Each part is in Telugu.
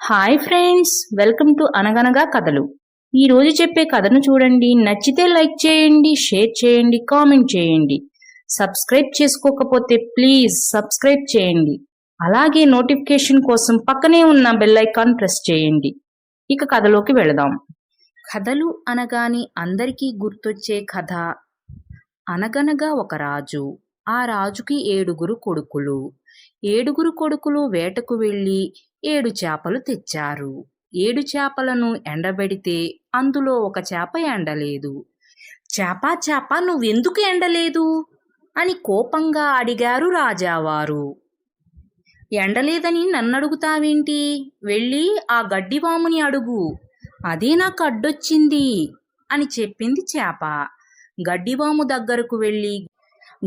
హాయ్ ఫ్రెండ్స్, వెల్కమ్ టు అనగనగా కథలు. ఈ రోజు చెప్పే కథను చూడండి. నచ్చితే లైక్ చేయండి, షేర్ చేయండి, కామెంట్ చేయండి. సబ్స్క్రైబ్ చేసుకోకపోతే ప్లీజ్ సబ్స్క్రైబ్ చేయండి. అలాగే నోటిఫికేషన్ కోసం పక్కనే ఉన్న బెల్ ఐకాన్ ప్రెస్ చేయండి. ఇక కథలోకి వెళదాం. కథలు అనగానే అందరికీ గుర్తొచ్చే కథ. అనగనగా ఒక రాజు. ఆ రాజుకి 7 కొడుకులు. 7 కొడుకులు వేటకు వెళ్ళి 7 చేపలు తెచ్చారు. 7 చేపలను ఎండబెడితే అందులో ఒక చేప ఎండలేదు. చేపా చేప, నువ్వెందుకు ఎండలేదు అని కోపంగా అడిగారు రాజావారు. ఎండలేదని నన్నడుగుతావేంటి? వెళ్ళి ఆ గడ్డివాముని అడుగు, అదే నాకు అడ్డొచ్చింది అని చెప్పింది చేప. గడ్డివాము దగ్గరకు వెళ్ళి,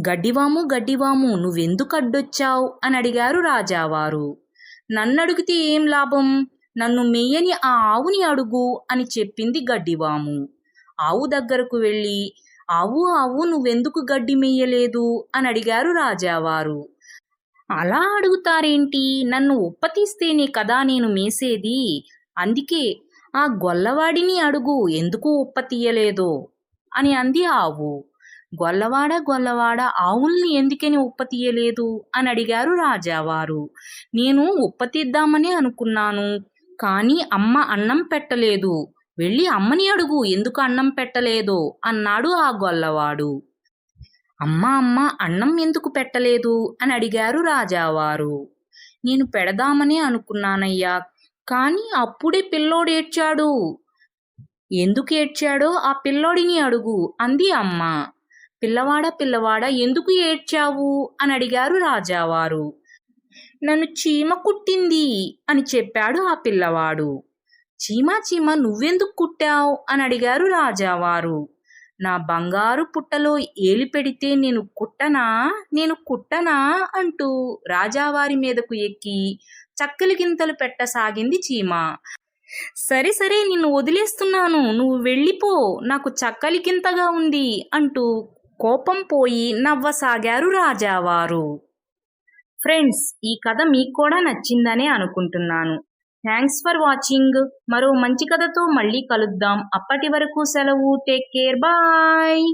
గడ్డివాము నువ్వెందుకు అడ్డొచ్చావు అని అడిగారు రాజావారు. నన్నడిగితే ఏం లాభం, నన్ను మెయ్యని ఆ ఆవుని అడుగు అని చెప్పింది గడ్డివాము. ఆవు దగ్గరకు వెళ్ళి, ఆవు నువ్వెందుకు గడ్డి మెయ్యలేదు అని అడిగారు రాజావారు. అలా అడుగుతారేంటి, నన్ను ఉప్పతీస్తేనే కదా నేను మేసేది, అందుకే ఆ గొల్లవాడిని అడుగు ఎందుకు ఉప్పతీయలేదో అని అంది ఆవు. గొల్లవాడ ఆవుల్ని ఎందుకని ఉప్పతీయలేదు అని అడిగారు రాజావారు. నేను ఉప్పతీద్దామని అనుకున్నాను, కానీ అమ్మ అన్నం పెట్టలేదు, వెళ్ళి అమ్మని అడుగు ఎందుకు అన్నం పెట్టలేదో అన్నాడు ఆ గొల్లవాడు. అమ్మ అన్నం ఎందుకు పెట్టలేదు అని అడిగారు రాజావారు. నేను పెడదామని అనుకున్నానయ్యా, కానీ అప్పుడే పిల్లోడు ఏడ్చాడు, ఎందుకు ఏడ్చాడో ఆ పిల్లోడిని అడుగు అంది అమ్మ. పిల్లవాడా ఎందుకు ఏడ్చావు అని అడిగారు రాజావారు. నన్ను చీమ కుట్టింది అని చెప్పాడు ఆ పిల్లవాడు. చీమ నువ్వెందుకు కుట్టావు అని అడిగారు రాజావారు. నా బంగారు పుట్టలో ఏలి పెడితే నేను కుట్టనా అంటూ రాజావారి మీదకు ఎక్కి చక్కలి గింతలు పెట్టసాగింది చీమ. సరే నిన్ను వదిలేస్తున్నాను, నువ్వు వెళ్ళిపో, నాకు చక్కలి గింతగా ఉంది అంటూ కోపం పోయి నవ్వసాగారు రాజావారు. ఫ్రెండ్స్, ఈ కథ మీకు కూడా నచ్చిందనే అనుకుంటున్నాను. Thanks for watching. మరో మంచి కథతో మళ్ళీ కలుద్దాం. అప్పటి వరకు సెలవు. Take care. బాయ్.